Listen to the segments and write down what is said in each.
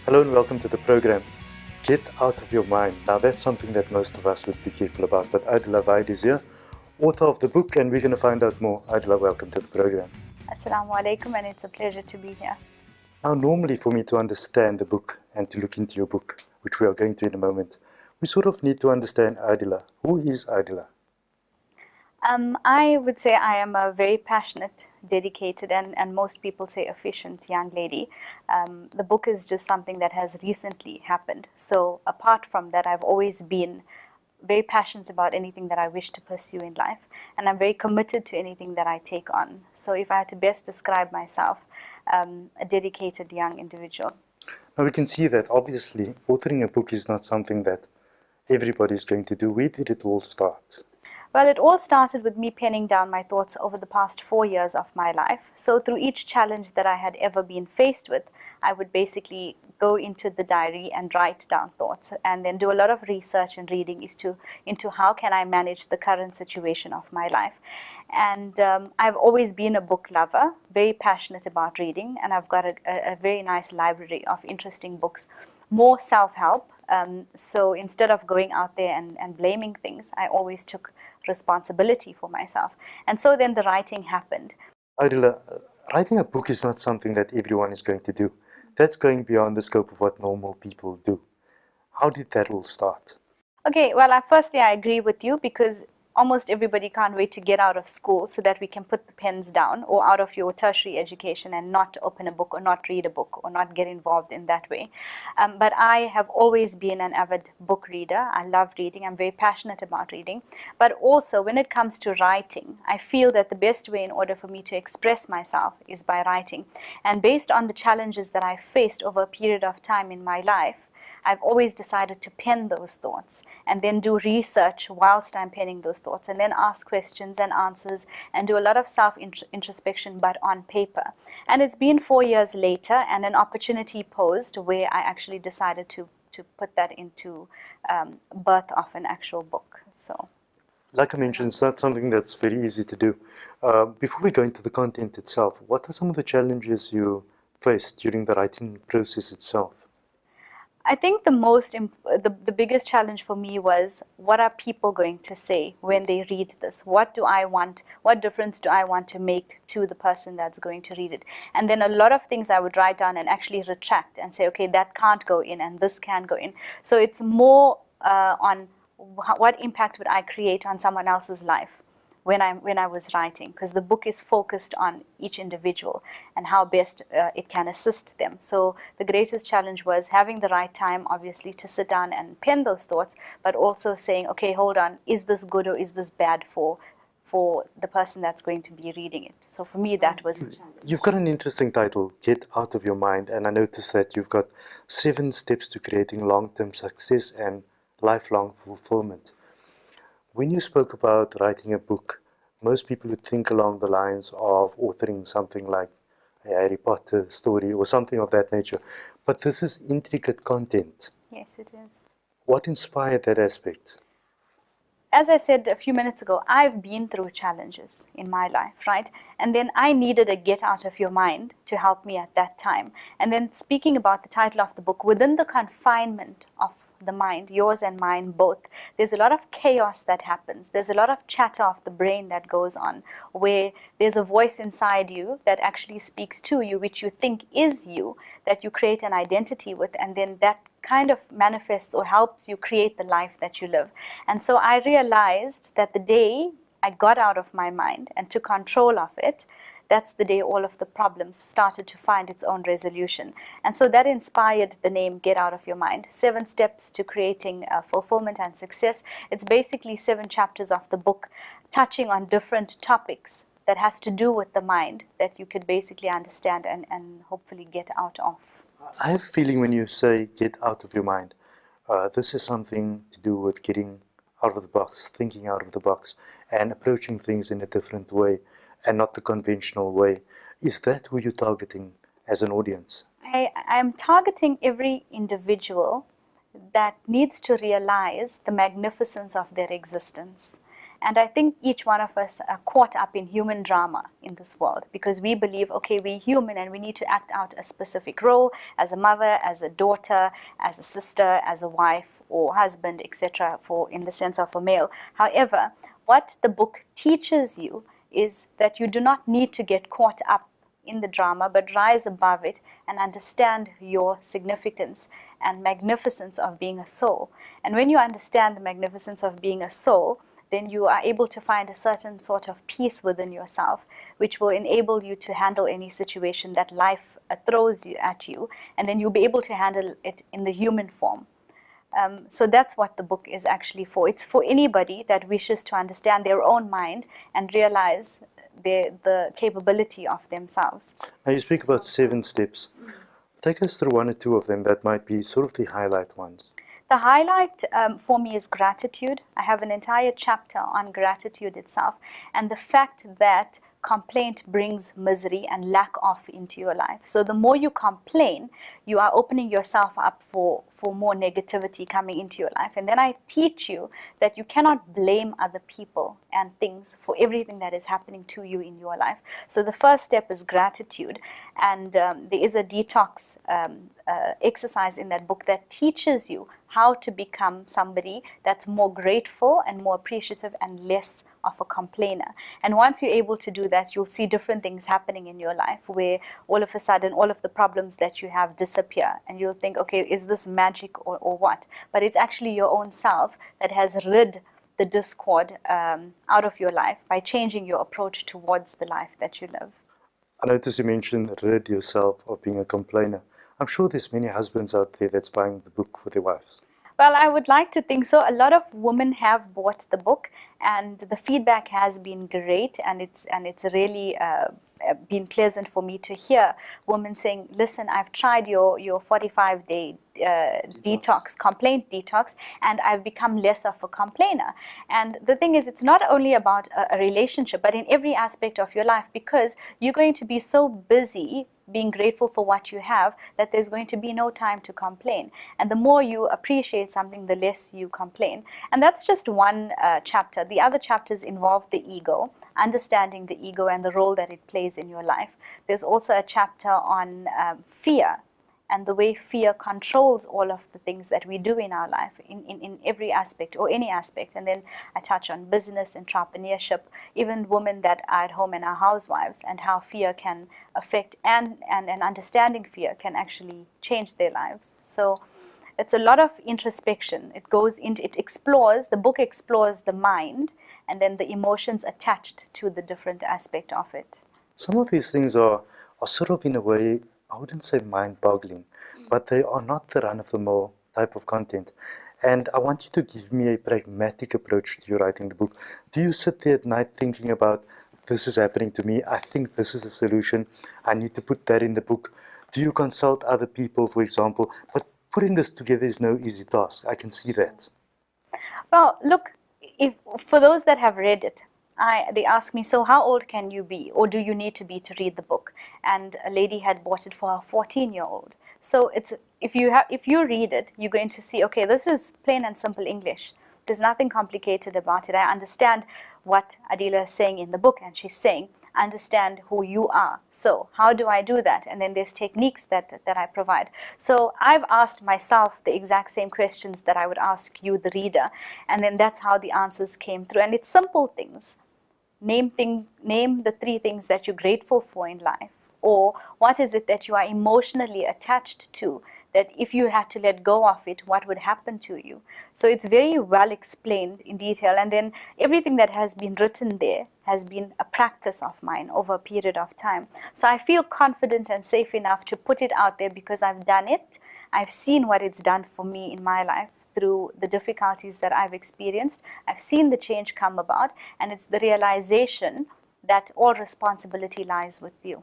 Hello and welcome to the program. Get out of your mind. Now that's something that most of us would be careful about, but Adela Vahed is here, author of the book, and we're going to find out more. Adela, welcome to the program. Assalamu alaikum, and it's a pleasure to be here. Now normally for me to understand the book and to look into your book, which we are going to in a moment, we sort of need to understand Adela. Who is Adela? I would say I am a very passionate, dedicated, and most people say efficient young lady. The book is just something that has recently happened. So apart from that, I've always been very passionate about anything that I wish to pursue in life, and I'm very committed to anything that I take on. So if I had to best describe myself, a dedicated young individual. Now we can see that obviously authoring a book is not something that everybody is going to do. Where did it all start? Well, it all started with me penning down my thoughts over the past 4 years of my life. So through each challenge that I had ever been faced with, I would basically go into the diary and write down thoughts and then do a lot of research and reading into how can I manage the current situation of my life. And I've always been a book lover, very passionate about reading, and I've got a very nice library of interesting books, more self-help. So instead of going out there and blaming things, I always took responsibility for myself. And so then the writing happened. Adela, writing a book is not something that everyone is going to do. That's going beyond the scope of what normal people do. How did that all start? Okay, well, firstly, I agree with you because almost everybody can't wait to get out of school so that we can put the pens down, or out of your tertiary education and not open a book or not read a book or not get involved in that way. But I have always been an avid book reader. I love reading. I'm very passionate about reading. But also when it comes to writing, I feel that the best way in order for me to express myself is by writing. And based on the challenges that I faced over a period of time in my life, I've always decided to pen those thoughts and then do research whilst I'm penning those thoughts, and then ask questions and answers and do a lot of self-introspection, but on paper. And it's been 4 years later, and an opportunity posed where I actually decided to put that into birth of an actual book. So, like I mentioned, it's not something that's very easy to do. Before we go into the content itself, what are some of the challenges you faced during the writing process itself? I think the biggest challenge for me was, what are people going to say when they read this? What do I want? What difference do I want to make to the person that's going to read it? And then a lot of things I would write down and actually retract and say, okay, that can't go in and this can go in. So it's more on what impact would I create on someone else's life when I was writing, because the book is focused on each individual and how best it can assist them. So the greatest challenge was having the right time, obviously, to sit down and pen those thoughts, but also saying, okay, hold on, is this good or is this bad for the person that's going to be reading it? So for me, that was the challenge. You've got an interesting title, Get Out of Your Mind, and I noticed that you've got 7 steps to creating long-term success and lifelong fulfillment. When you spoke about writing a book, most people would think along the lines of authoring something like a Harry Potter story or something of that nature. But this is intricate content. Yes, it is. What inspired that aspect? As I said a few minutes ago, I've been through challenges in my life, right? And then I needed a get out of your mind to help me at that time. And then speaking about the title of the book, within the confinement of the mind, yours and mine both, there's a lot of chaos that happens. There's a lot of chatter of the brain that goes on, where there's a voice inside you that actually speaks to you, which you think is you, that you create an identity with, and then that kind of manifests or helps you create the life that you live. And so I realized that the day I got out of my mind and took control of it, that's the day all of the problems started to find its own resolution. And so that inspired the name Get Out of Your Mind. 7 steps to creating fulfillment and success. It's basically 7 chapters of the book touching on different topics that has to do with the mind that you could basically understand and hopefully get out of. I have a feeling when you say get out of your mind, this is something to do with getting out of the box, thinking out of the box, and approaching things in a different way and not the conventional way. Is that who you're targeting as an audience? I'm targeting every individual that needs to realize the magnificence of their existence And I think each one of us are caught up in human drama in this world because we believe, okay, we're human and we need to act out a specific role as a mother, as a daughter, as a sister, as a wife or husband, etc., for in the sense of a male. However, what the book teaches you is that you do not need to get caught up in the drama, but rise above it and understand your significance and magnificence of being a soul. And when you understand the magnificence of being a soul, then you are able to find a certain sort of peace within yourself, which will enable you to handle any situation that life throws at you, and then you'll be able to handle it in the human form. So that's what the book is actually for. It's for anybody that wishes to understand their own mind and realize the capability of themselves. Now you speak about 7 steps. Take us through 1 or 2 of them that might be sort of the highlight ones. The highlight for me is gratitude. I have an entire chapter on gratitude itself and the fact that complaint brings misery and lack of into your life. So the more you complain, you are opening yourself up for more negativity coming into your life. And then I teach you that you cannot blame other people and things for everything that is happening to you in your life. So the first step is gratitude. And there is a detox exercise in that book that teaches you how to become somebody that's more grateful and more appreciative and less of a complainer. And once you're able to do that, you'll see different things happening in your life where all of a sudden all of the problems that you have disappear and you'll think, okay, is this magic or what? But it's actually your own self that has rid the discord out of your life by changing your approach towards the life that you live. I notice you mentioned rid yourself of being a complainer. I'm sure there's many husbands out there that's buying the book for their wives. Well, I would like to think so. A lot of women have bought the book and the feedback has been great, and it's really been pleasant for me to hear women saying, listen, I've tried your 45-day detox, complaint detox, and I've become less of a complainer. And the thing is, it's not only about a relationship, but in every aspect of your life, because you're going to be so busy being grateful for what you have that there's going to be no time to complain. And the more you appreciate something, the less you complain. And that's just one chapter. The other chapters involve the ego, understanding the ego and the role that it plays in your life. There's also a chapter on fear and the way fear controls all of the things that we do in our life, in every aspect or any aspect. And then I touch on business, entrepreneurship, even women that are at home and are housewives, and how fear can affect and understanding fear can actually change their lives. So it's a lot of introspection. It goes into, it explores, the book explores the mind and then the emotions attached to the different aspect of it. Some of these things are sort of, in a way, I wouldn't say mind-boggling, but they are not the run-of-the-mill type of content. And I want you to give me a pragmatic approach to your writing the book. Do you sit there at night thinking about, this is happening to me, I think this is the solution, I need to put that in the book? Do you consult other people, for example? But putting this together is no easy task. I can see that. Well, look, if for those that have read it, they ask me, so how old can you be, or do you need to be to read the book? And a lady had bought it for her 14-year-old. So it's, if you read it, you're going to see, okay, this is plain and simple English. There's nothing complicated about it. I understand what Adela is saying in the book, and she's saying, understand who you are. So how do I do that? And then there's techniques that I provide. So I've asked myself the exact same questions that I would ask you, the reader, and then that's how the answers came through. And it's simple things. Name the 3 things that you're grateful for in life, or what is it that you are emotionally attached to, that if you had to let go of it, what would happen to you? So it's very well explained in detail, and then everything that has been written there has been a practice of mine over a period of time. So I feel confident and safe enough to put it out there because I've done it. I've seen what it's done for me in my life through the difficulties that I've experienced. I've seen the change come about, and it's the realization that all responsibility lies with you.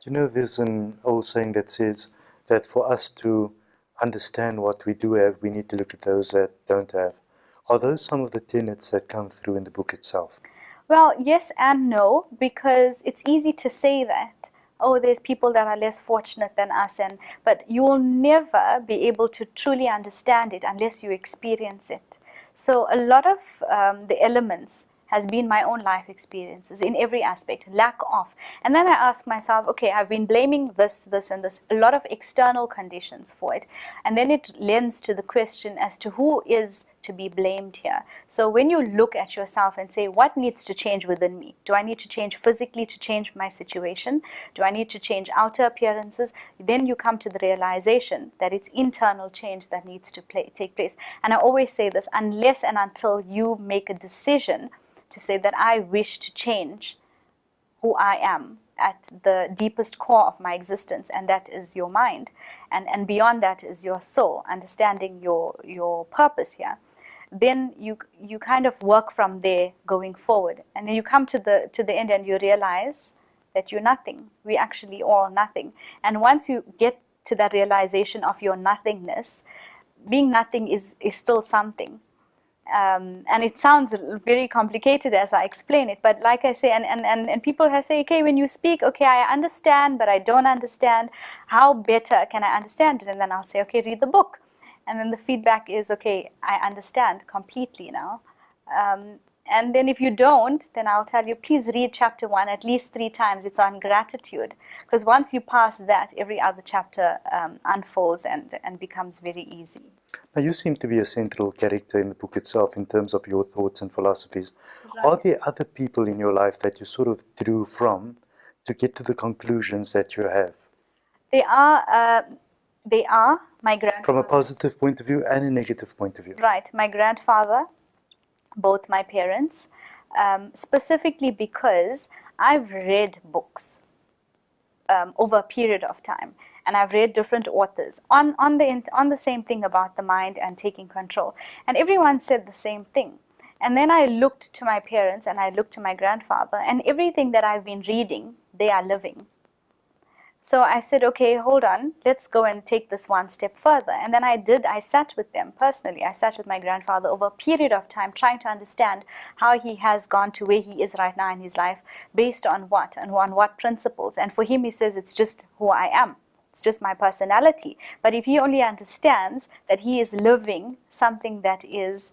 You know, there's an old saying that says that for us to understand what we do have, we need to look at those that don't have. Are those some of the tenets that come through in the book itself? Well, yes and no, because it's easy to say that. Oh, there's people that are less fortunate than us, but you will never be able to truly understand it unless you experience it. So a lot of the elements has been my own life experiences in every aspect, lack of. And then I ask myself, okay, I've been blaming this, this, and this, a lot of external conditions for it. And then it lends to the question as to who is to be blamed here. So when you look at yourself and say, what needs to change within me? Do I need to change physically to change my situation? Do I need to change outer appearances? Then you come to the realization that it's internal change that needs to take place. And I always say this, unless and until you make a decision to say that I wish to change who I am at the deepest core of my existence, and that is your mind. And beyond that is your soul, understanding your purpose here. Then you kind of work from there going forward. And then you come to the end and you realize that you're nothing. We actually are nothing. And once you get to that realization of your nothingness, being nothing is still something. And it sounds very complicated as I explain it, but like I say, and people have say, okay, when you speak, okay, I understand, but I don't understand. How better can I understand it? And then I'll say, okay, read the book. And then the feedback is, okay, I understand completely now. And then if you don't, then I'll tell you, please read chapter 1 at least 3 times. It's on gratitude. Because once you pass that, every other chapter unfolds and becomes very easy. Now, you seem to be a central character in the book itself in terms of your thoughts and philosophies. Right. Are there other people in your life that you sort of drew from to get to the conclusions that you have? They are my grandfather. From a positive point of view and a negative point of view. Right, my grandfather, both my parents, specifically because I've read books over a period of time, and I've read different authors on the same thing about the mind and taking control, and everyone said the same thing. And then I looked to my parents and I looked to my grandfather, and everything that I've been reading, they are living. So I said, okay, hold on, let's go and take this one step further. And then I sat with them personally. I sat with my grandfather over a period of time trying to understand how he has gone to where he is right now in his life, based on what and on what principles. And for him, he says, it's just who I am. It's just my personality. But if he only understands that he is living something that is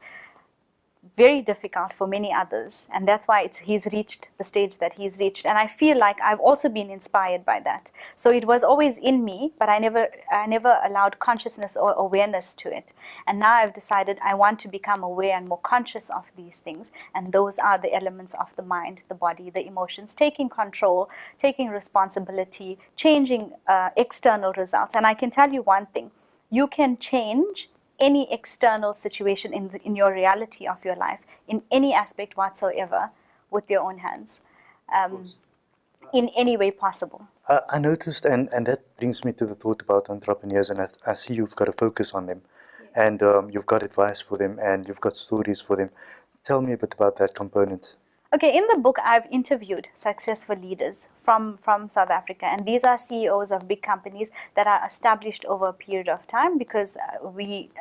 very difficult for many others, and that's why he's reached the stage that he's reached. And I feel like I've also been inspired by that. So it was always in me, but I never allowed consciousness or awareness to it. And now I've decided I want to become aware and more conscious of these things, and those are the elements of the mind, the body, the emotions, taking control, taking responsibility, changing external results. And I can tell you one thing, you can change any external situation in your reality of your life, in any aspect whatsoever, with your own hands, in any way possible. I noticed, and that brings me to the thought about entrepreneurs, and I see you've got a focus on them, and you've got advice for them, and you've got stories for them. Tell me a bit about that component. Okay, in the book, I've interviewed successful leaders from South Africa, and these are CEOs of big companies that are established over a period of time, because we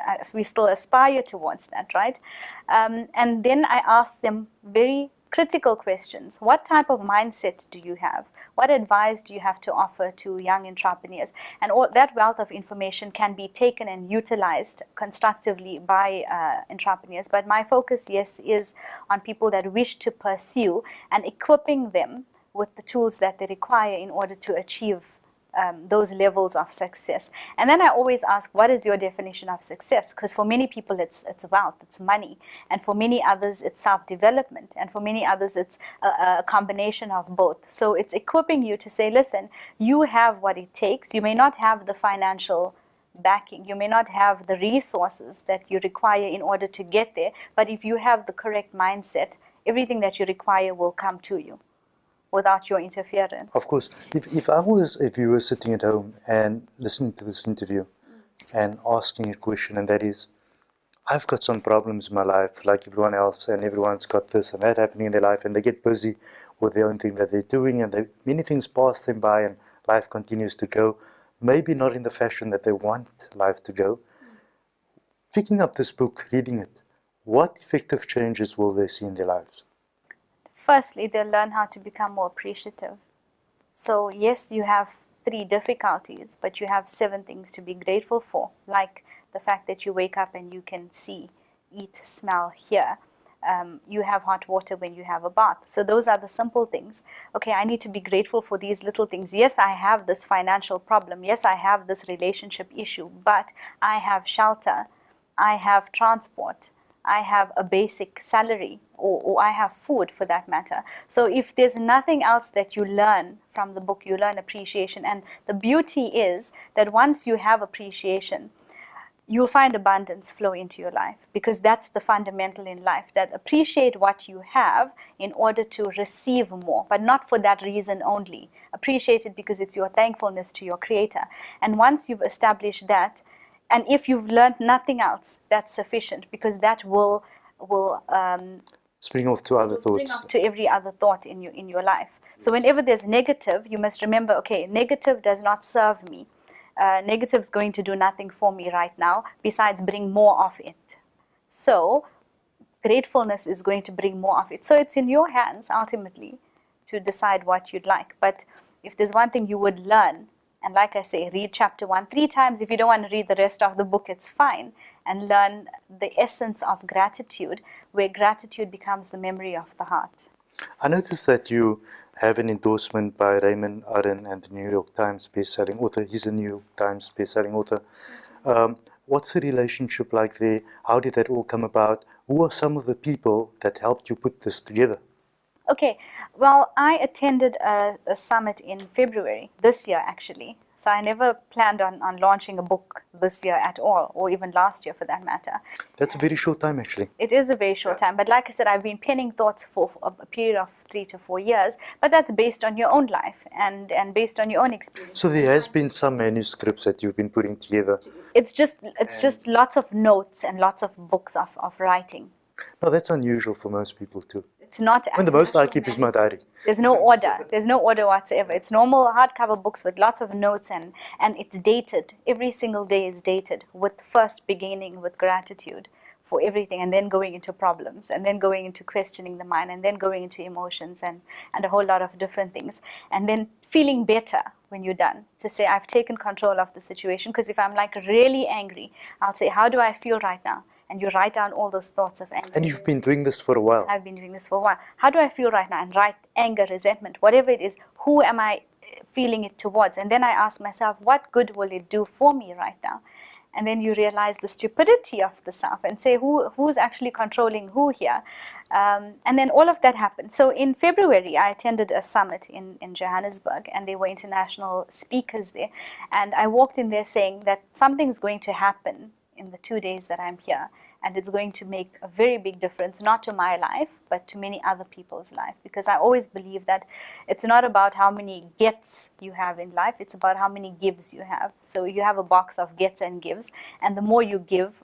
still aspire towards that, right? And then I asked them very critical questions. What type of mindset do you have? What advice do you have to offer to young entrepreneurs? And all that wealth of information can be taken and utilized constructively by entrepreneurs. But my focus, yes, is on people that wish to pursue and equipping them with the tools that they require in order to achieve those levels of success. And then I always ask, what is your definition of success? Because for many people it's wealth, it's money, and for many others it's self-development, and for many others it's a combination of both. So it's equipping you to say, listen, you have what it takes. You may not have the financial backing, you may not have the resources that you require in order to get there, but if you have the correct mindset, everything that you require will come to you without your interference. Of course, if I was a viewer sitting at home and listening to this interview and asking a question, and that is, I've got some problems in my life like everyone else, and everyone's got this and that happening in their life, and they get busy with their own thing that they're doing, and many things pass them by, and life continues to go, maybe not in the fashion that they want life to go. Picking up this book, reading it, what effective changes will they see in their lives? Firstly, they'll learn how to become more appreciative. So yes, you have 3 difficulties, but you have 7 things to be grateful for, like the fact that you wake up and you can see, eat, smell, hear. You have hot water when you have a bath. So those are the simple things. Okay, I need to be grateful for these little things. Yes, I have this financial problem. Yes, I have this relationship issue, but I have shelter. I have transport. I have a basic salary, or I have food for that matter. So if there's nothing else that you learn from the book, you learn appreciation. And the beauty is that once you have appreciation, you'll find abundance flow into your life, because that's the fundamental in life, that appreciate what you have in order to receive more, but not for that reason only. Appreciate it because it's your thankfulness to your Creator. And once you've established that, and if you've learned nothing else, that's sufficient, because that will Spring off to other spring thoughts. off to every other thought in your life. So whenever there's negative, you must remember, okay, negative does not serve me. Negative is going to do nothing for me right now besides bring more of it. So gratefulness is going to bring more of it. So it's in your hands ultimately to decide what you'd like. But if there's one thing you would learn, and like I say, read chapter 1 3 times. If you don't want to read the rest of the book, it's fine. And learn the essence of gratitude, where gratitude becomes the memory of the heart. I noticed that you have an endorsement by Raymond Arden and the New York Times best-selling author. He's a New York Times best-selling author. What's the relationship like there? How did that all come about? Who are some of the people that helped you put this together? Okay, well, I attended a summit in February this year, actually. So I never planned on launching a book this year at all, or even last year for that matter. That's a very short time, actually. It is a very short time, but like I said, I've been penning thoughts for a period of 3 to 4 years, but that's based on your own life and based on your own experience. So there has been some manuscripts that you've been putting together. It's just lots of notes and lots of books of writing. No, that's unusual for most people too. It's not. I mean, the most I keep is my diary. There's no order. There's no order whatsoever. It's normal hardcover books with lots of notes, and it's dated. Every single day is dated, with first beginning with gratitude for everything, and then going into problems, and then going into questioning the mind, and then going into emotions and a whole lot of different things. And then feeling better when you're done, to say, I've taken control of the situation. Because if I'm like really angry, I'll say, how do I feel right now? And you write down all those thoughts of anger. And you've been doing this for a while. I've been doing this for a while. How do I feel right now? And write anger, resentment, whatever it is. Who am I feeling it towards? And then I ask myself, what good will it do for me right now? And then you realize the stupidity of the self and say, who's actually controlling who here? And then all of that happened. So in February, I attended a summit in Johannesburg, and there were international speakers there. And I walked in there saying that something's going to happen in the 2 days that I'm here, and it's going to make a very big difference, not to my life, but to many other people's life. Because I always believe that it's not about how many gets you have in life, it's about how many gives you have. So you have a box of gets and gives, and the more you give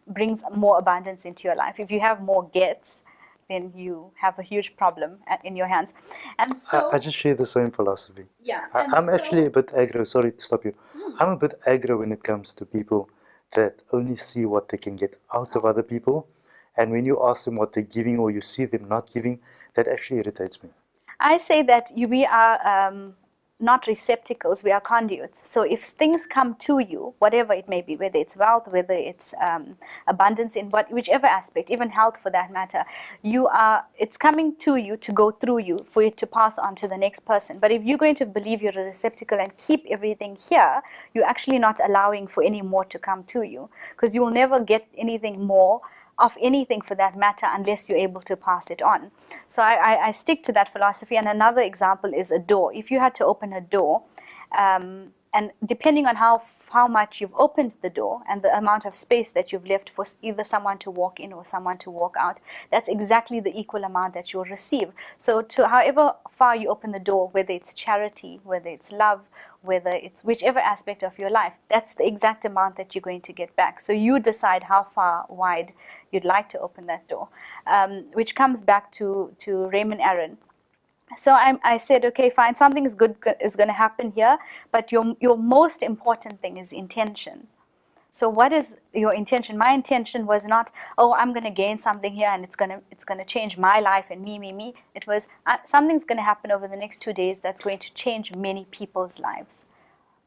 brings more abundance into your life. If you have more gets, then you have a huge problem in your hands. And so I just share the same philosophy. Yeah, I'm actually a bit aggro, sorry to stop you. I'm a bit aggro when it comes to people that only see what they can get out of other people. And when you ask them what they're giving, or you see them not giving, that actually irritates me. I say that we are not receptacles, we are conduits. So if things come to you, whatever it may be, whether it's wealth, whether it's abundance in whichever aspect, even health for that matter, it's coming to you to go through you for it to pass on to the next person. But if you're going to believe you're a receptacle and keep everything here, you're actually not allowing for any more to come to you, because you will never get anything more of anything for that matter unless you're able to pass it on. So I stick to that philosophy. And another example is a door. If you had to open a door, and depending on how much you've opened the door and the amount of space that you've left for either someone to walk in or someone to walk out, that's exactly the equal amount that you'll receive. So to however far you open the door, whether it's charity, whether it's love, whether it's whichever aspect of your life, that's the exact amount that you're going to get back. So you decide how far wide you'd like to open that door, which comes back to Raymond Arden. So I said, okay, fine, something is good is going to happen here, but your most important thing is intention. So what is your intention? My intention was not, oh, I'm going to gain something here and it's going to change my life and me. It was something's going to happen over the next 2 days that's going to change many people's lives.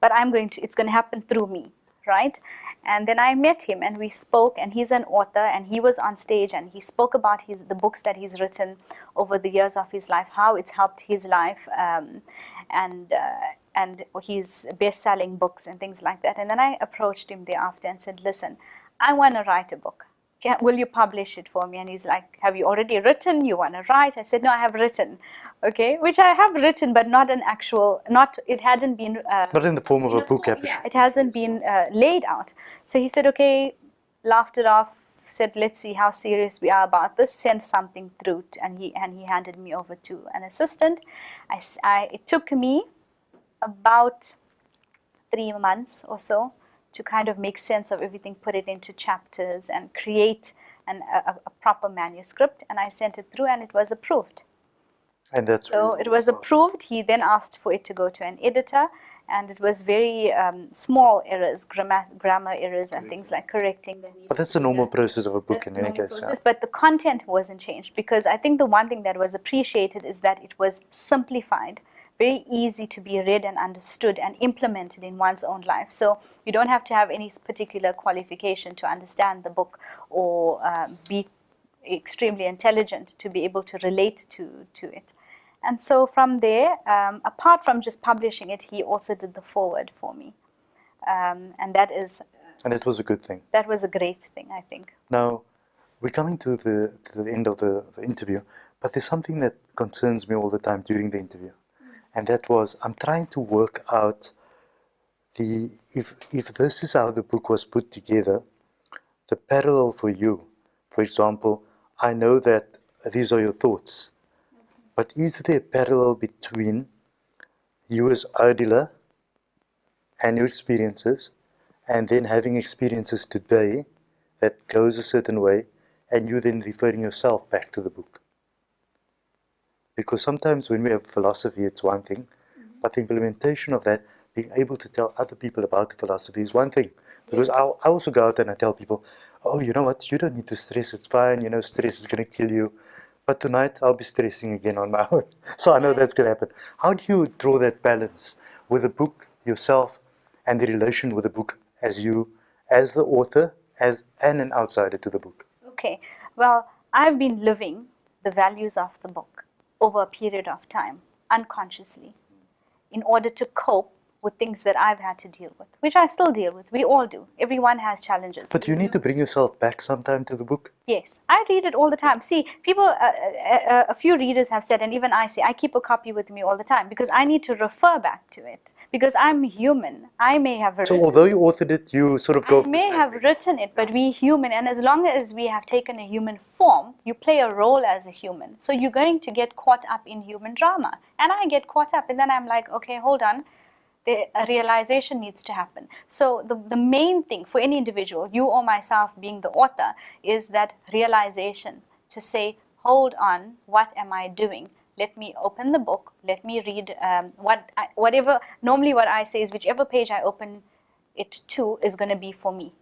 But it's going to happen through me. right? And then I met him and we spoke, and he's an author, and he was on stage and he spoke about the books that he's written over the years of his life, how it's helped his life, and his best-selling books and things like that. And then I approached him thereafter and said, listen, I want to write a book. Will you publish it for me? And he's like, have you already written? You want to write? I said, no, I have written. Okay, which I have written, but not an actual, it hadn't been... not in the form of a book, yeah, it hasn't been laid out. So he said, okay, laughed it off, said, let's see how serious we are about this, sent something through, and he handed me over to an assistant. It took me about 3 months or so to kind of make sense of everything, put it into chapters and create a proper manuscript, and I sent it through and it was approved. And that's so it was approved. He then asked for it to go to an editor, and it was very small errors, grammar errors and things like correcting. But that's the normal process of a book in any case. Yeah. But the content wasn't changed, because I think the one thing that was appreciated is that it was simplified, very easy to be read and understood and implemented in one's own life. So you don't have to have any particular qualification to understand the book, or be extremely intelligent to be able to relate to it. And so from there, apart from just publishing it, he also did the foreword for me. And it was a good thing. That was a great thing, I think. Now, we're coming to the end of the interview, but there's something that concerns me all the time during the interview. And that was, I'm trying to work out if this is how the book was put together, the parallel for you. For example, I know that these are your thoughts, but is there a parallel between you as Adela and your experiences, and then having experiences today that goes a certain way, and you then referring yourself back to the book? Because sometimes when we have philosophy, it's one thing, but the implementation of that, being able to tell other people about the philosophy is one thing. Because I also go out and I tell people, oh, you know what, you don't need to stress, it's fine, you know, stress is going to kill you. But tonight I'll be stressing again on my own. So I know that's going to happen. How do you draw that balance with the book, yourself, and the relation with the book as you, as the author, and an outsider to the book? Okay, well, I've been living the values of the book over a period of time, unconsciously, in order to cope with things that I've had to deal with, which I still deal with. We all do. Everyone has challenges. But you need to bring yourself back sometime to the book? Yes, I read it all the time. See, people, a few readers have said, and even I say, I keep a copy with me all the time, because I need to refer back to it, because I'm human. I may have written. So although you authored it, you sort of go... I may have written it, but we're human, and as long as we have taken a human form, you play a role as a human. So you're going to get caught up in human drama. And I get caught up, and then I'm like, okay, hold on. A realization needs to happen. So the main thing for any individual, you or myself being the author, is that realization to say, hold on, what am I doing? Let me open the book, let me read whatever. Normally what I say is whichever page I open it to is going to be for me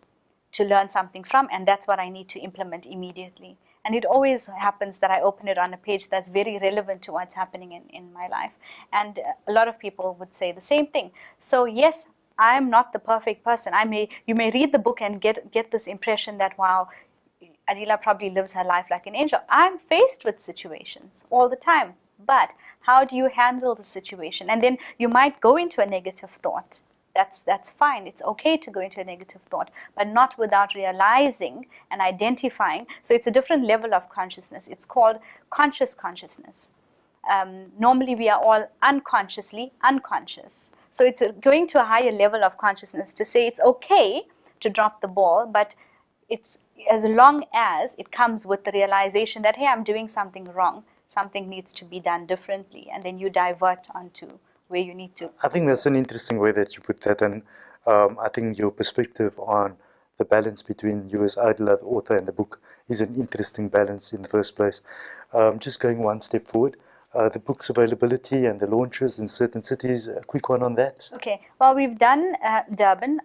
to learn something from, and that's what I need to implement immediately. And it always happens that I open it on a page that's very relevant to what's happening in my life. And a lot of people would say the same thing. So yes, I'm not the perfect person. You may read the book and get this impression that, wow, Adela probably lives her life like an angel. I'm faced with situations all the time. But how do you handle the situation? And then you might go into a negative thought. That's fine. It's okay to go into a negative thought, but not without realizing and identifying. So it's a different level of consciousness. It's called conscious consciousness. Normally we are all unconsciously unconscious. So it's going to a higher level of consciousness to say it's okay to drop the ball, but it's as long as it comes with the realization that, hey, I'm doing something wrong, something needs to be done differently, and then you divert onto where you need to. I think that's an interesting way that you put that, and I think your perspective on the balance between you as Adela, the author, and the book is an interesting balance in the first place. Just going one step forward, the book's availability and the launches in certain cities, a quick one on that. Okay, well, we've done Durban.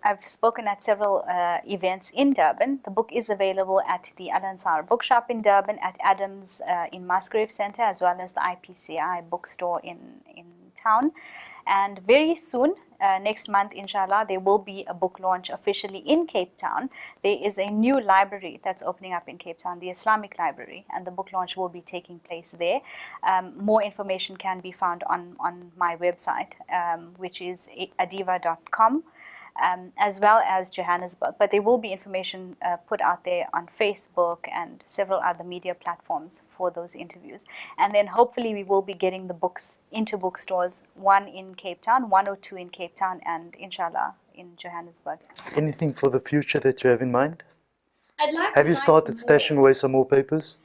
I've spoken at several events in Durban. The book is available at the Al Ansar bookshop in Durban, at Adams in Musgrave Centre, as well as the IPCI bookstore in town. And very soon, next month, inshallah, there will be a book launch officially in Cape Town. There is a new library that's opening up in Cape Town, the Islamic Library, and the book launch will be taking place there. More information can be found on my website, which is adiva.com. As well as Johannesburg, but there will be information put out there on Facebook and several other media platforms for those interviews. And then hopefully we will be getting the books into bookstores, one in Cape Town, one or two in Cape Town, and inshallah in Johannesburg. Anything for the future that you have in mind? I'd like Have you started stashing away some more papers?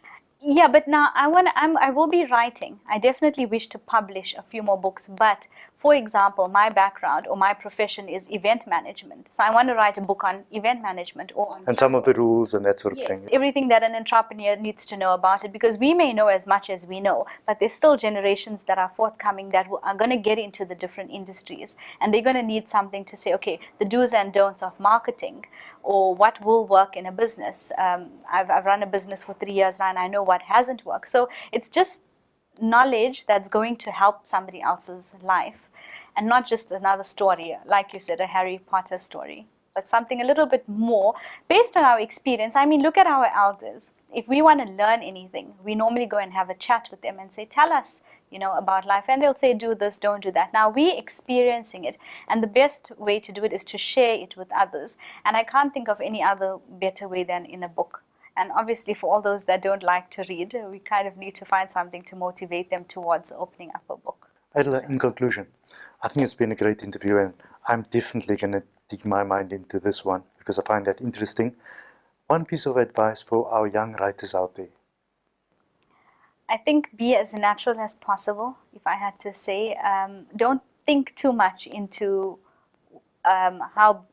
Yeah, but now I will be writing. I definitely wish to publish a few more books, but for example, my background or my profession is event management. So I want to write a book on event management or on And some of the rules and that sort of yes, thing. everything that an entrepreneur needs to know about it, because we may know as much as we know, but there's still generations that are forthcoming that are going to get into the different industries, and they're going to need something to say, okay, the do's and don'ts of marketing, or what will work in a business. I've run a business for 3 years now, and I know what hasn't worked. So it's just knowledge that's going to help somebody else's life, and not just another story, like you said, a Harry Potter story, but something a little bit more based on our experience. I mean, look at our elders. If we want to learn anything, we normally go and have a chat with them and say, tell us, about life. And they'll say, do this, don't do that. Now we're experiencing it. And the best way to do it is to share it with others. And I can't think of any other better way than in a book. And obviously for all those that don't like to read, we kind of need to find something to motivate them towards opening up a book. Adela, in conclusion, I think it's been a great interview, and I'm definitely going to dig my mind into this one because I find that interesting. One piece of advice for our young writers out there. I think be as natural as possible, if I had to say. Don't think too much into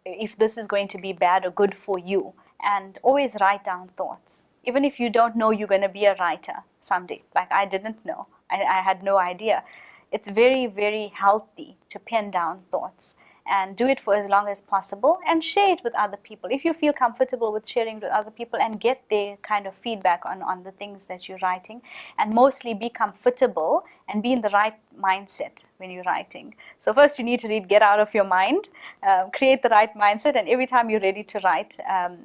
if this is going to be bad or good for you, and always write down thoughts. Even if you don't know you're going to be a writer someday, like I didn't know, I had no idea. It's very, very healthy to pen down thoughts and do it for as long as possible and share it with other people. If you feel comfortable with sharing with other people and get their kind of feedback on the things that you're writing, and mostly be comfortable and be in the right mindset when you're writing. So first you need to read, get out of your mind, create the right mindset, and every time you're ready to write,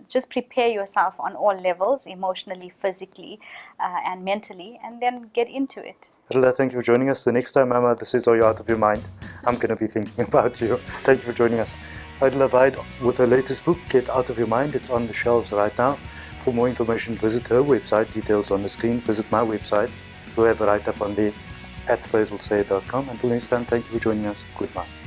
just prepare yourself on all levels, emotionally, physically, and mentally, and then get into it. Adela, thank you for joining us. The next time Mama this is Are You Out of Your Mind, I'm going to be thinking about you. Thank you for joining us. Adela Vahed with her latest book, Get Out of Your Mind. It's on the shelves right now. For more information, visit her website, details on the screen. Visit my website, we'll have a write-up on there at faizalchats.com. Until next time, thank you for joining us. Goodbye.